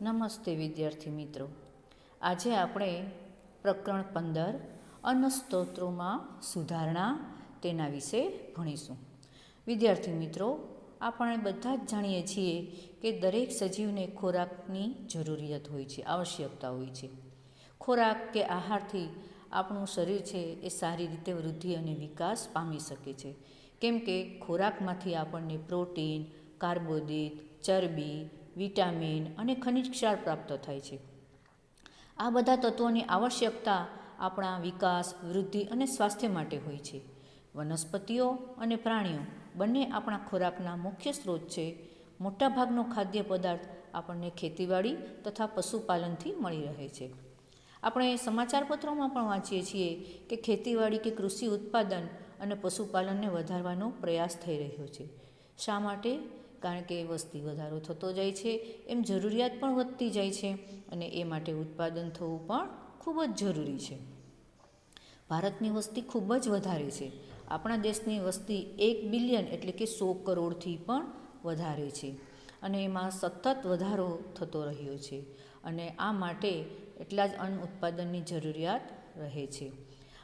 નમસ્તે વિદ્યાર્થી મિત્રો, આજે આપણે પ્રકરણ 15 અન્ન સ્ત્રોતોમાં સુધારણા તેના વિશે ભણીશું. વિદ્યાર્થી મિત્રો, આપણે બધા જ જાણીએ છીએ કે દરેક સજીવને ખોરાકની જરૂરિયાત હોય છે, આવશ્યકતા હોય છે. ખોરાક કે આહારથી આપણું શરીર છે એ સારી રીતે વૃદ્ધિ અને વિકાસ પામી શકે છે, કેમ કે ખોરાકમાંથી આપણને પ્રોટીન, કાર્બોદિત, ચરબી, વિટામિન અને ખનિજ ક્ષાર પ્રાપ્ત થાય છે. આ બધા તત્વોની આવશ્યકતા આપણા વિકાસ, વૃદ્ધિ અને સ્વાસ્થ્ય માટે હોય છે. વનસ્પતિઓ અને પ્રાણીઓ બંને આપણા ખોરાકના મુખ્ય સ્ત્રોત છે. મોટાભાગનો ખાદ્ય પદાર્થ આપણને ખેતીવાડી તથા પશુપાલનથી મળી રહે છે. આપણે સમાચાર પત્રોમાં પણ વાંચીએ છીએ કે ખેતીવાડી કે કૃષિ ઉત્પાદન અને પશુપાલનને વધારવાનો પ્રયાસ થઈ રહ્યો છે. શા માટે? કારણ કે વસ્તી વધારો થતો જાય છે, એમ જરૂરિયાત પણ વધતી જાય છે અને એ માટે ઉત્પાદન થવું પણ ખૂબ જ જરૂરી છે. ભારતની વસ્તી ખૂબ જ વધારે છે. આપણા દેશની વસ્તી 1 બિલિયન એટલે કે 100 કરોડથી પણ વધારે છે અને એમાં સતત વધારો થતો રહ્યો છે અને આ માટે એટલા જ અન્ન ઉત્પાદનની જરૂરિયાત રહે છે.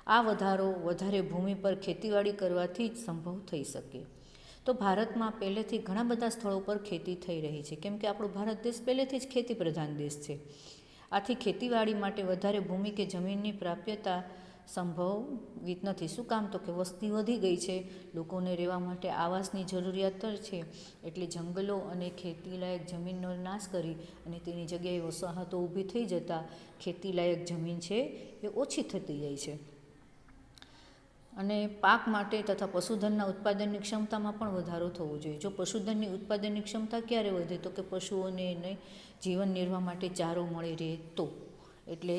આ વધારો વધારે ભૂમિ પર ખેતીવાડી કરવાથી જ સંભવ થઈ શકે. તો ભારતમાં પહેલેથી ઘણા બધા સ્થળો પર ખેતી થઈ રહી છે, કેમ કે આપણો ભારત દેશ પહેલેથી જ ખેતી પ્રધાન દેશ છે. આથી ખેતીવાડી માટે વધારે ભૂમિ કે જમીનની પ્રાપ્યતા સંભવિત નથી. શું કામ? તો કે વસ્તી વધી ગઈ છે, લોકોને રહેવા માટે આવાસની જરૂરિયાત છે, એટલે જંગલો અને ખેતીલાયક જમીનનો નાશ કરી અને તેની જગ્યાએ વસાહતો ઊભી થઈ જતાં ખેતીલાયક જમીન છે એ ઓછી થતી જાય છે. અને પાક માટે તથા પશુધનના ઉત્પાદનની ક્ષમતામાં પણ વધારો થવો જોઈએ. જો પશુધનની ઉત્પાદનની ક્ષમતા ક્યારે વધે? તો કે પશુઓને જીવન નિર્વાહ માટે ચારો મળી રહે તો. એટલે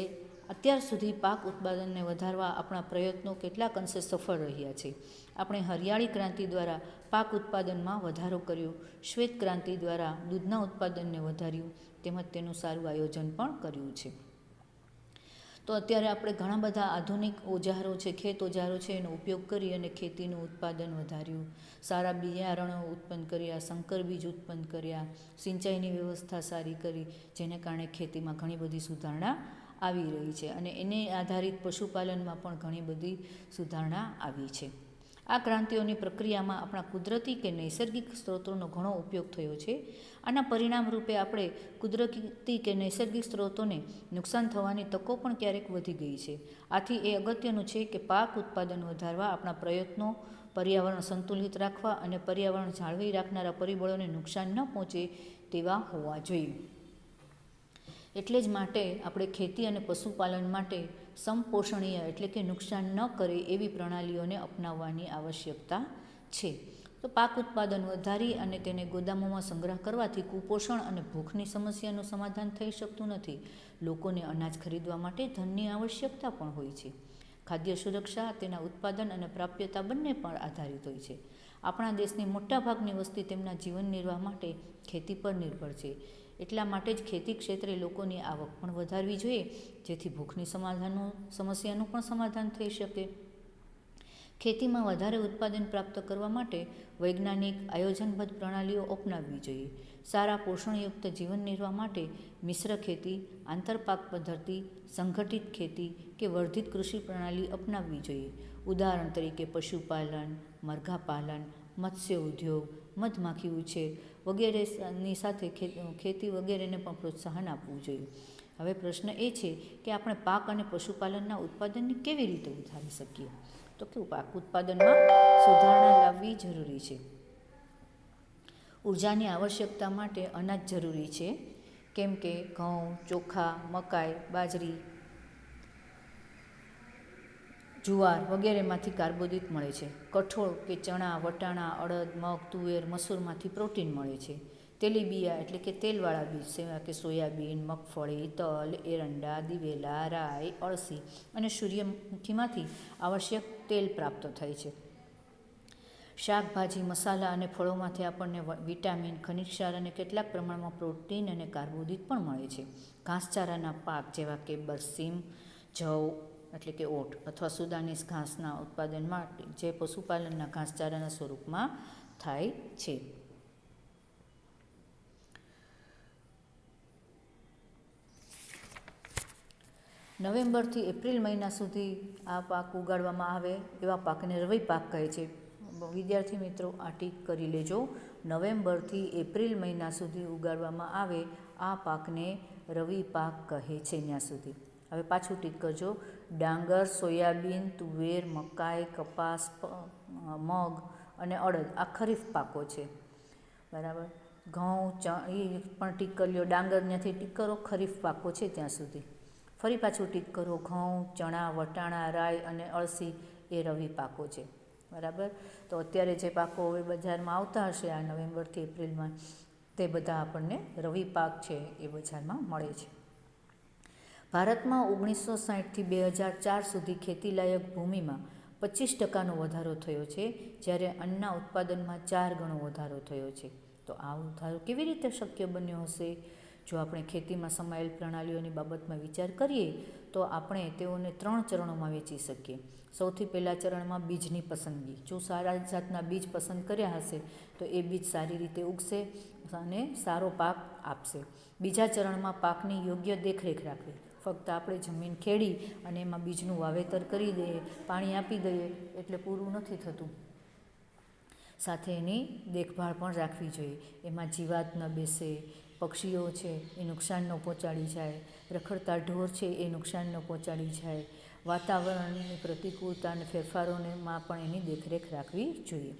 અત્યાર સુધી પાક ઉત્પાદનને વધારવા આપણા પ્રયત્નો કેટલાક અંશે સફળ રહ્યા છે. આપણે હરિયાળી ક્રાંતિ દ્વારા પાક ઉત્પાદનમાં વધારો કર્યો, શ્વેત ક્રાંતિ દ્વારા દૂધના ઉત્પાદનને વધાર્યું, તેમજ તેનું સારું આયોજન પણ કર્યું છે. તો અત્યારે આપણે ઘણા બધા આધુનિક ઓજારો છે, ખેત ઓજારો છે, એનો ઉપયોગ કરી અને ખેતીનું ઉત્પાદન વધાર્યું, સારા બિયારણો ઉત્પન્ન કર્યા, સંકર બીજ ઉત્પન્ન કર્યા, સિંચાઈની વ્યવસ્થા સારી કરી, જેને કારણે ખેતીમાં ઘણી બધી સુધારણા આવી રહી છે અને એને આધારિત પશુપાલનમાં પણ ઘણી બધી સુધારણા આવી છે. આ ક્રાંતિઓની પ્રક્રિયામાં આપણા કુદરતી કે નૈસર્ગિક સ્ત્રોતોનો ઘણો ઉપયોગ થયો છે. આના પરિણામ રૂપે આપણે કુદરતી કે નૈસર્ગિક સ્ત્રોતોને નુકસાન થવાની તકો પણ ક્યારેક વધી ગઈ છે. આથી એ અગત્યનું છે કે પાક ઉત્પાદન વધારવા આપણા પ્રયત્નો પર્યાવરણ સંતુલિત રાખવા અને પર્યાવરણ જાળવી રાખનારા પરિબળોને નુકસાન ન પહોંચે તેવા હોવા જોઈએ. એટલે જ માટે આપણે ખેતી અને પશુપાલન માટે સમપોષણીય એટલે કે નુકસાન ન કરે એવી પ્રણાલીઓને અપનાવવાની આવશ્યકતા છે. તો પાક ઉત્પાદન વધારી અને તેને ગોદામોમાં સંગ્રહ કરવાથી કુપોષણ અને ભૂખની સમસ્યાનું સમાધાન થઈ શકતું નથી. લોકોને અનાજ ખરીદવા માટે ધનની આવશ્યકતા પણ હોય છે. ખાદ્ય સુરક્ષા તેના ઉત્પાદન અને પ્રાપ્યતા બંને પર આધારિત હોય છે. આપણા દેશની મોટાભાગની વસ્તી તેમના જીવન નિર્વાહ માટે ખેતી પર નિર્ભર છે. એટલા માટે જ ખેતી ક્ષેત્રે લોકોની આવક પણ વધારવી જોઈએ, જેથી ભૂખની સમસ્યાનું પણ સમાધાન થઈ શકે. ખેતીમાં વધારે ઉત્પાદન પ્રાપ્ત કરવા માટે વૈજ્ઞાનિક આયોજનબદ્ધ પ્રણાલીઓ અપનાવવી જોઈએ. સારા પોષણયુક્ત જીવન નિર્વાહ માટે મિશ્ર ખેતી, આંતરપાક પદ્ધતિ, સંગઠિત ખેતી કે વર્ધિત કૃષિ પ્રણાલી અપનાવવી જોઈએ. ઉદાહરણ તરીકે પશુપાલન, મરઘાપાલન, મત્સ્ય ઉદ્યોગ, મધમાખી ઉછેર વગેરેની સાથે ખેતી વગેરેને પણ પ્રોત્સાહન આપવું જોઈએ. હવે પ્રશ્ન એ છે કે આપણે પાક અને પશુપાલનના ઉત્પાદનને કેવી રીતે વધારી શકીએ? તો કે પાક ઉત્પાદનમાં સુધારણા લાવવી જરૂરી છે. ઉર્જાની આવશ્યકતા માટે અનાજ જરૂરી છે, કેમ કે ઘઉં, ચોખા, મકાઈ, બાજરી, જુવાર વગેરેમાંથી કાર્બોદિત મળે છે. કઠોળ કે ચણા, વટાણા, અડદ, મગ, તુવેર, મસૂરમાંથી પ્રોટીન મળે છે. તેલીબિયા એટલે કે તેલવાળા બીજ જેવા કે સોયાબીન, મગફળી, તલ, એરંડા, દિવેલા, રાઈ, અળસી અને સૂર્યમુખીમાંથી આવશ્યક તેલ પ્રાપ્ત થાય છે. શાકભાજી, મસાલા અને ફળોમાંથી આપણને વિટામિન, ખનિજ ક્ષાર અને કેટલાક પ્રમાણમાં પ્રોટીન અને કાર્બોદિત પણ મળે છે. ઘાસચારાના પાક જેવા કે બરસીમ, જવ એટલે કે ઓટ અથવા સુદાનીસ ઘાસના ઉત્પાદન માટે જે પશુપાલનના ઘાસચારાના સ્વરૂપમાં થાય છે. નવેમ્બરથી એપ્રિલ મહિના સુધી આ પાક ઉગાડવામાં આવે એવા પાકને રવિ પાક કહે છે. વિદ્યાર્થી મિત્રો આ ટીક કરી લેજો. નવેમ્બરથી એપ્રિલ મહિના સુધી ઉગાડવામાં આવે આ પાકને રવિ પાક કહે છે ત્યાં સુધી. હવે પાછું ટીક કરજો. ડાંગર, સોયાબીન, તુવેર, મકાઈ, કપાસ, મગ અને અડદ આ ખરીફ પાકો છે. બરાબર. ઘઉં એ પણ ટીક કરી લો. ડાંગર ત્યાંથી ટીક કરો. ખરીફ પાકો છે ત્યાં સુધી. ફરી પાછું ટીક કરો. ઘઉં, ચણા, વટાણા, રાઈ અને અળસી એ રવિ પાકો છે. બરાબર. તો અત્યારે જે પાકો હવે બજારમાં આવતા હશે આ નવેમ્બરથી એપ્રિલમાં, તે બધા આપણને રવિ પાક છે એ બજારમાં મળે છે. ભારતમાં 1960થી 2004 સુધી ખેતીલાયક ભૂમિમાં 25% વધારો થયો છે, જ્યારે અન્નના ઉત્પાદનમાં 4 ગણો વધારો થયો છે. તો આ વધારો કેવી રીતે શક્ય બન્યો હશે? જો આપણે ખેતીમાં સમાયેલ પ્રણાલીઓની બાબતમાં વિચાર કરીએ તો આપણે તેઓને 3 ચરણોમાં વહેંચી શકીએ. સૌથી પહેલા ચરણમાં બીજની પસંદગી. જો સારા જાતના બીજ પસંદ કર્યા હશે તો એ બીજ સારી રીતે ઉગશે અને સારો પાક આપશે. બીજા ચરણમાં પાકની યોગ્ય દેખરેખ રાખવી. ફક્ત આપણે જમીન ખેડી અને એમાં બીજનું વાવેતર કરી દઈએ, પાણી આપી દઈએ એટલે પૂરું નથી થતું. સાથે એની દેખભાળ પણ રાખવી જોઈએ. એમાં જીવાત ન બેસે, પક્ષીઓ છે એ નુકસાન ન પહોંચાડી જાય, રખડતા ઢોર છે એ નુકસાન ન પહોંચાડી જાય. વાતાવરણની પ્રતિકૂળતા અને ફેરફારોમાં પણ એની દેખરેખ રાખવી જોઈએ.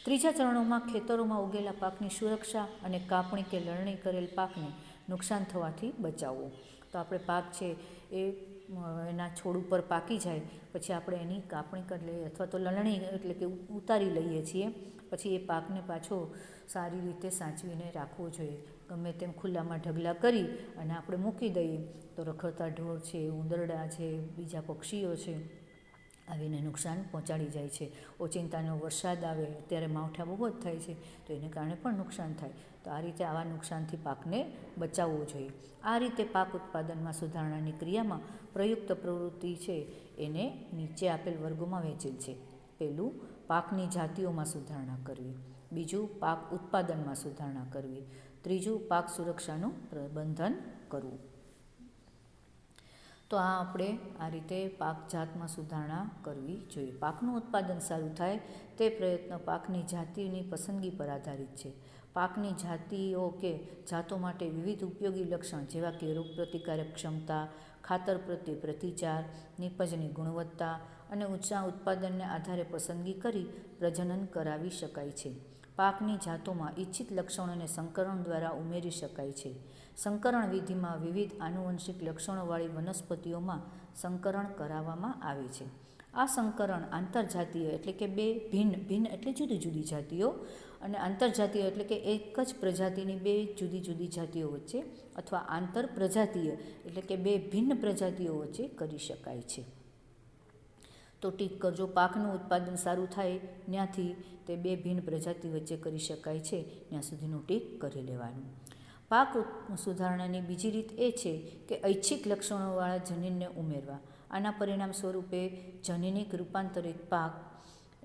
ત્રીજા ચરણોમાં ખેતરોમાં ઉગેલા પાકની સુરક્ષા અને કાપણી કે લણણી કરેલ પાકને નુકસાન થવાથી બચાવવો. તો આપણે પાક છે એ એના છોડ ઉપર પાકી જાય પછી આપણે એની કાપણી કરી લઈએ અથવા તો લણણી એટલે કે ઉતારી લઈએ છીએ. પછી એ પાકને પાછો સારી રીતે સાચવીને રાખવો જોઈએ. ગમે તેમ ખુલ્લામાં ઢગલા કરી અને આપણે મૂકી દઈએ તો રખડતા ઢોર છે, ઉંદરડા છે, બીજા પક્ષીઓ છે આવીને નુકસાન પહોંચાડી જાય છે. ઓચિંતાનો વરસાદ આવે, અત્યારે માવઠા બહુ જ થાય છે તો એને કારણે પણ નુકસાન થાય. તો આ રીતે આવા નુકસાનથી પાકને બચાવવો જોઈએ. આ રીતે પાક ઉત્પાદનમાં સુધારણાની ક્રિયામાં પ્રયુક્ત પ્રવૃત્તિ છે એને નીચે આપેલ વર્ગોમાં વહેંચેલ છે. પહેલું, પાકની જાતિઓમાં સુધારણા કરવી. બીજું, પાક ઉત્પાદનમાં સુધારણા કરવી. ત્રીજું, પાક સુરક્ષાનું પ્રબંધન કરવું. તો આ આપણે આ રીતે પાક જાતમાં સુધારણા કરવી જોઈએ. પાકનું ઉત્પાદન સારું થાય તે પ્રયત્ન પાકની જાતિની પસંદગી પર આધારિત છે. પાકની જાતિઓ કે જાતો માટે વિવિધ ઉપયોગી લક્ષણ જેવા કે રોગ પ્રતિકારક ક્ષમતા, ખાતર પ્રત્યે પ્રતિચાર, નિપજની ગુણવત્તા અને ઊંચા ઉત્પાદનને આધારે પસંદગી કરી પ્રજનન કરાવી શકાય છે. પાકની જાતોમાં ઇચ્છિત લક્ષણોને સંકરણ દ્વારા ઉમેરી શકાય છે. સંકરણ વિધિમાં વિવિધ આનુવંશિક લક્ષણોવાળી વનસ્પતિઓમાં સંકરણ કરાવવામાં આવે છે. આ સંકરણ આંતરજાતીય એટલે કે બે ભિન્ન એટલે જુદી જુદી જાતિઓ અને આંતરજાતીય એટલે કે એક જ પ્રજાતિની બે જુદી જુદી જાતિઓ વચ્ચે અથવા આંતર પ્રજાતીય એટલે કે બે ભિન્ન પ્રજાતિઓ વચ્ચે કરી શકાય છે. તો ટીક કરજો. પાકનું ઉત્પાદન સારું થાય ત્યાંથી તે બે ભિન્ન પ્રજાતિ વચ્ચે કરી શકાય છે ત્યાં સુધીનું ટીક કરી લેવાનું. પાક સુધારણાની બીજી રીત એ છે કે ઐચ્છિક લક્ષણોવાળા જનીનને ઉમેરવા. આના પરિણામ સ્વરૂપે જનીનિક રૂપાંતરિત પાક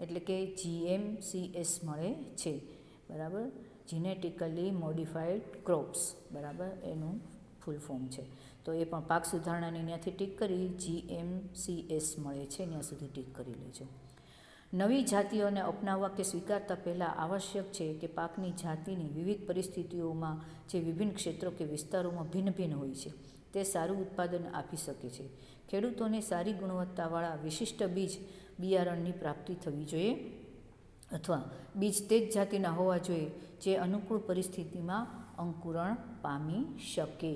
એટલે કે GMCS મળે છે. બરાબર. Genetically modified crops. બરાબર, એનું ફૂલ ફોર્મ છે. તો એ પણ પાક સુધારણાની ત્યાંથી ટીક કરી GMCS મળે છે ત્યાં સુધી ટીક કરી લેજો. નવી જાતિઓને અપનાવવા કે સ્વીકારતા પહેલાં આવશ્યક છે કે પાકની જાતિની વિવિધ પરિસ્થિતિઓમાં જે વિભિન્ન ક્ષેત્રો કે વિસ્તારોમાં ભિન્ન ભિન્ન હોય છે તે સારું ઉત્પાદન આપી શકે છે. ખેડૂતોને સારી ગુણવત્તાવાળા વિશિષ્ટ બિયારણની પ્રાપ્તિ થવી જોઈએ અથવા બીજ તે જ જાતિના હોવા જોઈએ જે અનુકૂળ પરિસ્થિતિમાં અંકુરણ પામી શકે.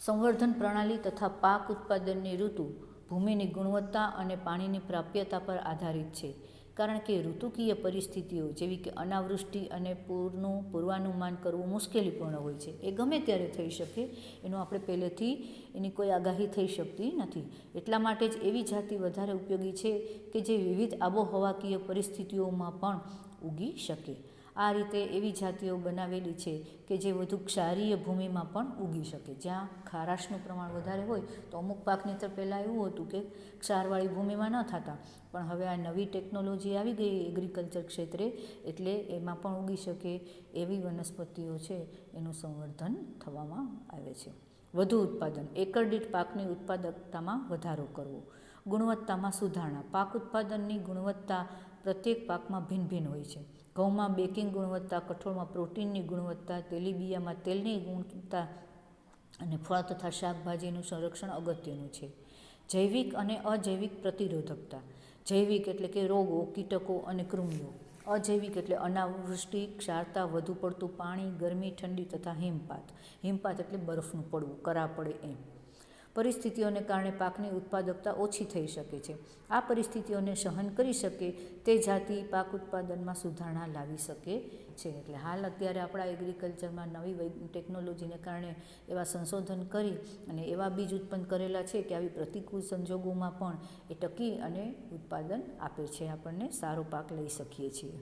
સંવર્ધન પ્રણાલી તથા પાક ઉત્પાદનની ઋતુ ભૂમિની ગુણવત્તા અને પાણીની પ્રાપ્યતા પર આધારિત છે. કારણ કે ઋતુકીય પરિસ્થિતિઓ જેવી કે અનાવૃષ્ટિ અને પૂરનું પૂર્વાનુમાન કરવું મુશ્કેલીપૂર્ણ હોય છે. એ ગમે ત્યારે થઈ શકે, એનું આપણે પહેલેથી એની કોઈ આગાહી થઈ શકતી નથી. એટલા માટે જ એવી જાતિ વધારે ઉપયોગી છે કે જે વિવિધ આબોહવાકીય પરિસ્થિતિઓમાં પણ ઉગી શકે. આ રીતે એવી જાતિઓ બનાવેલી છે કે જે વધુ ક્ષારીય ભૂમિમાં પણ ઉગી શકે. જ્યાં ખારાશનું પ્રમાણ વધારે હોય તો અમુક પાકની તો પહેલાં એવું હતું કે ક્ષારવાળી ભૂમિમાં ન થતા, પણ હવે આ નવી ટેકનોલોજી આવી ગઈ એગ્રીકલ્ચર ક્ષેત્રે, એટલે એમાં પણ ઉગી શકે એવી વનસ્પતિઓ છે એનું સંવર્ધન થવામાં આવે છે. વધુ ઉત્પાદન, એકર દીઠ પાકની ઉત્પાદકતામાં વધારો કરવો. ગુણવત્તામાં સુધારણા, પાક ઉત્પાદનની ગુણવત્તા પ્રત્યેક પાકમાં ભિન્ન ભિન્ન હોય છે. ઘઉંમાં બેકિંગ ગુણવત્તા, કઠોળમાં પ્રોટીનની ગુણવત્તા, તેલીબિયાંમાં તેલની ગુણવત્તા અને ફળ તથા શાકભાજીનું સંરક્ષણ અગત્યનું છે. જૈવિક અને અજૈવિક પ્રતિરોધકતા, જૈવિક એટલે કે રોગો, કીટકો અને કૃમિઓ. અજૈવિક એટલે અનાવૃષ્ટિ, ક્ષારતા, વધુ પડતું પાણી, ગરમી, ઠંડી તથા હિમપાત. હિમપાત એટલે બરફનું પડવું, કરા પડે એમ. પરિસ્થિતિઓને કારણે પાકની ઉત્પાદકતા ઓછી થઈ શકે છે. આ પરિસ્થિતિઓને સહન કરી શકે તે જાતિ પાક ઉત્પાદનમાં સુધારણા લાવી શકે છે. એટલે હાલ અત્યારે આપણા એગ્રીકલ્ચરમાં નવી ટેકનોલોજીને કારણે એવા સંશોધન કરી અને એવા બીજ ઉત્પન્ન કરેલા છે કે આવી પ્રતિકૂળ સંજોગોમાં પણ એ ટકી અને ઉત્પાદન આપે છે, આપણને સારો પાક લઈ શકીએ છીએ.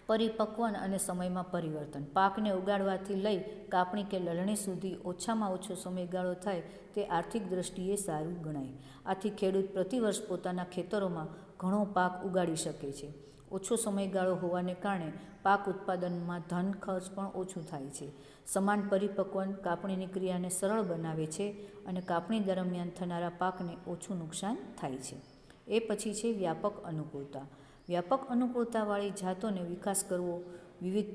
પરિપક્વન અને સમયમાં પરિવર્તન, પાકને ઉગાડવાથી લઈ કાપણી કે લણણી સુધી ઓછામાં ઓછો સમયગાળો થાય તે આર્થિક દ્રષ્ટિએ સારું ગણાય. આથી ખેડૂત પ્રતિવર્ષ પોતાના ખેતરોમાં ઘણો પાક ઉગાડી શકે છે. ઓછો સમયગાળો હોવાને કારણે પાક ઉત્પાદનમાં ધન ખર્ચ પણ ઓછું થાય છે. સમાન પરિપક્વન કાપણીની ક્રિયાને સરળ બનાવે છે અને કાપણી દરમિયાન થનારા પાકને ઓછું નુકસાન થાય છે. એ પછી છે વ્યાપક અનુકૂળતા. વ્યાપક અનુકૂળતાવાળી જાતોને વિકાસ કરવો વિવિધ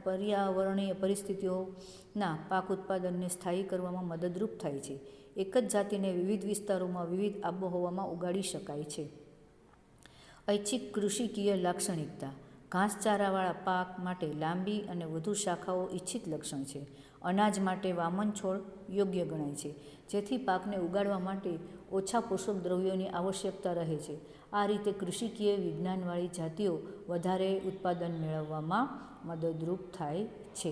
પર્યાવરણીય પરિસ્થિતિઓના પાક ઉત્પાદનને સ્થાયી કરવામાં મદદરૂપ થાય છે. એક જ જાતિને વિવિધ વિસ્તારોમાં વિવિધ આબોહવામાં ઉગાડી શકાય છે. ઐચ્છિક કૃષિકીય લાક્ષણિકતા, ઘાસચારાવાળા પાક માટે લાંબી અને વધુ શાખાઓ ઇચ્છિત લક્ષણ છે. અનાજ માટે વામન છોડ યોગ્ય ગણાય છે, જેથી પાકને ઉગાડવા માટે ઓછા પોષક દ્રવ્યોની આવશ્યકતા રહે છે. આ રીતે કૃષિકીય વિજ્ઞાનવાળી જાતિઓ વધારે ઉત્પાદન મેળવવામાં મદદરૂપ થાય છે.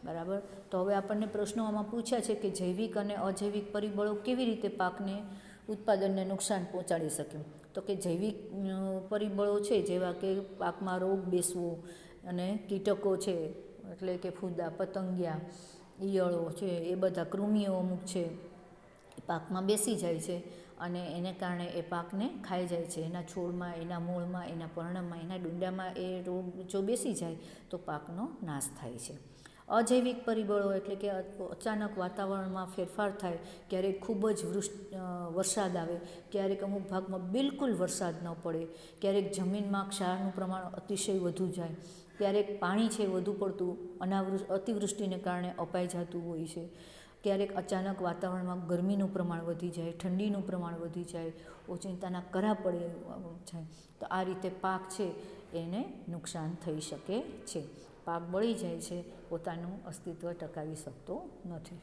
બરાબર. તો હવે આપણને પ્રશ્નો આમાં પૂછ્યા છે કે જૈવિક અને અજૈવિક પરિબળો કેવી રીતે પાકને ઉત્પાદનને નુકસાન પહોંચાડી શકે. તો કે જૈવિક પરિબળો છે, જેવા કે પાકમાં રોગ બેસવો અને કીટકો છે, એટલે કે ફૂદા, પતંગિયા, ઈયળો છે, એ બધા કૃમિઓ અમુક છે પાકમાં બેસી જાય છે અને એને કારણે એ પાકને ખાઈ જાય છે. એના છોડમાં, એના મૂળમાં, એના પર્ણમાં, એના ડુંડામાં એ રોગ જો બેસી જાય તો પાકનો નાશ થાય છે. અજૈવિક પરિબળો એટલે કે અચાનક વાતાવરણમાં ફેરફાર થાય, ક્યારેક ખૂબ જ વરસાદ આવે, ક્યારેક અમુક ભાગમાં બિલકુલ વરસાદ ન પડે, ક્યારેક જમીનમાં ક્ષારનું પ્રમાણ અતિશય વધુ જાય, ક્યારેક પાણી છે વધુ પડતું અતિવૃષ્ટિને કારણે અપાઈ જતું હોય છે, ક્યારેક અચાનક વાતાવરણમાં ગરમીનું પ્રમાણ વધી જાય, ઠંડીનું પ્રમાણ વધી જાય, ઓચિંતાના કરા પડે જાય, તો આ રીતે પાક છે એને નુકસાન થઈ શકે છે. પાક બળી જાય છે, પોતાનું અસ્તિત્વ ટકાવી શકતો નથી.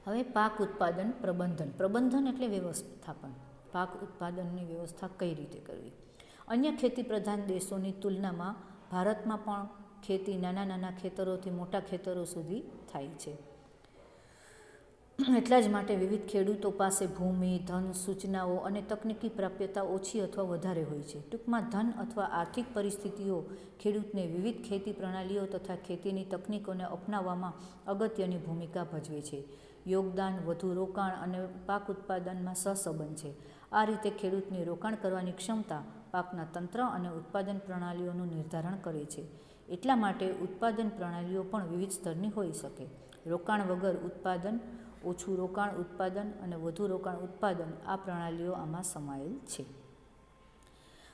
હવે પાક ઉત્પાદન પ્રબંધન. પ્રબંધન એટલે વ્યવસ્થાપન. પાક ઉત્પાદનની વ્યવસ્થા કઈ રીતે કરવી. અન્ય ખેતી પ્રધાન દેશોની તુલનામાં ભારતમાં પણ ખેતી નાના નાના ખેતરોથી મોટા ખેતરો સુધી થાય છે. એટલા જ માટે વિવિધ ખેડૂતો પાસે ભૂમિ, ધન, સૂચનાઓ અને તકનીકી પ્રાપ્યતા ઓછી અથવા વધારે હોય છે. ટૂંકમાં ધન અથવા આર્થિક પરિસ્થિતિઓ ખેડૂતને વિવિધ ખેતી પ્રણાલીઓ તથા ખેતીની તકનીકોને અપનાવવામાં અગત્યની ભૂમિકા ભજવે છે. યોગદાન, વધુ રોકાણ અને પાક ઉત્પાદનમાં સહસંબંધ છે. આ રીતે ખેડૂતની રોકાણ કરવાની ક્ષમતા પાકના તંત્ર અને ઉત્પાદન પ્રણાલીઓનું નિર્ધારણ કરે છે. એટલા માટે ઉત્પાદન પ્રણાલીઓ પણ વિવિધ સ્તરની હોઈ શકે. રોકાણ વગર ઉત્પાદન, ઓછું રોકાણ ઉત્પાદન અને વધુ રોકાણ ઉત્પાદન, આ પ્રણાલીઓ આમાં સમાયેલ છે.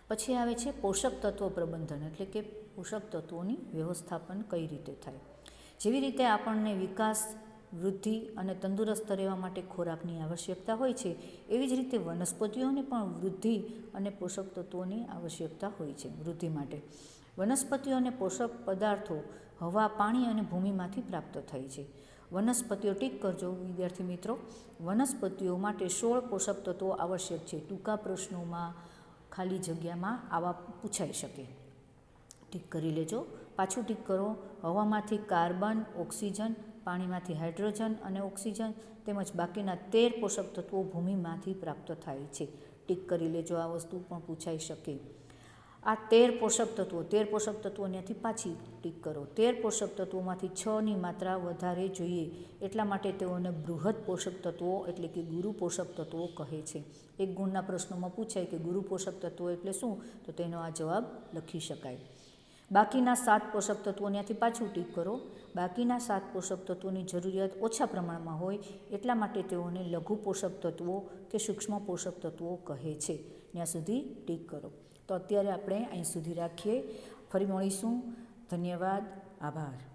પછી આવે છે પોષક તત્વો પ્રબંધન, એટલે કે પોષક તત્વોની વ્યવસ્થાપન કઈ રીતે થાય. જેવી રીતે આપણને વિકાસ, વૃદ્ધિ અને તંદુરસ્ત રહેવા માટે ખોરાકની આવશ્યકતા હોય છે, એવી જ રીતે વનસ્પતિઓને પણ વૃદ્ધિ અને પોષક તત્વોની આવશ્યકતા હોય છે. વૃદ્ધિ માટે વનસ્પતિઓને પોષક પદાર્થો હવા, પાણી અને ભૂમિમાંથી પ્રાપ્ત થાય છે. વનસ્પતિઓ, ટીક કરજો વિદ્યાર્થી મિત્રો, વનસ્પતિઓ માટે 16 પોષક તત્વો આવશ્યક છે. ટૂંકા પ્રશ્નોમાં ખાલી જગ્યામાં આવા પૂછાઈ શકે. ટીક કરી લેજો. પાછું ટીક કરો. હવામાંથી કાર્બન, ઓક્સિજન, પાણીમાંથી હાઇડ્રોજન અને ઓક્સિજન તેમજ બાકીના 13 પોષક તત્વો ભૂમિમાંથી પ્રાપ્ત થાય છે. ટીક કરી લેજો, આ વસ્તુ પણ પૂછાઈ શકે. આ 13 પોષક તત્વો 13 પોષક તત્વો ત્યાંથી પાછી ટીક કરો. 13 પોષક તત્વોમાંથી 6ની માત્રા વધારે જોઈએ, એટલા માટે તેઓને બૃહદ પોષક તત્વો એટલે કે ગુરુ પોષક તત્વો કહે છે. એક ગુણના પ્રશ્નોમાં પૂછાય કે ગુરુ પોષક તત્વો એટલે શું, તો તેનો આ જવાબ લખી શકાય. બાકીના 7 પોષક તત્વો ત્યાંથી પાછું ટીક કરો. બાકીના 7 પોષક તત્વોની જરૂરિયાત ઓછા પ્રમાણમાં હોય, એટલા માટે તેઓને લઘુ પોષક તત્વો કે સૂક્ષ્મ પોષક તત્વો કહે છે. ત્યાં સુધી ટીક કરો. તો અત્યારે આપણે અહીં સુધી રાખીએ. ફરી મળીશું. ધન્યવાદ. આભાર.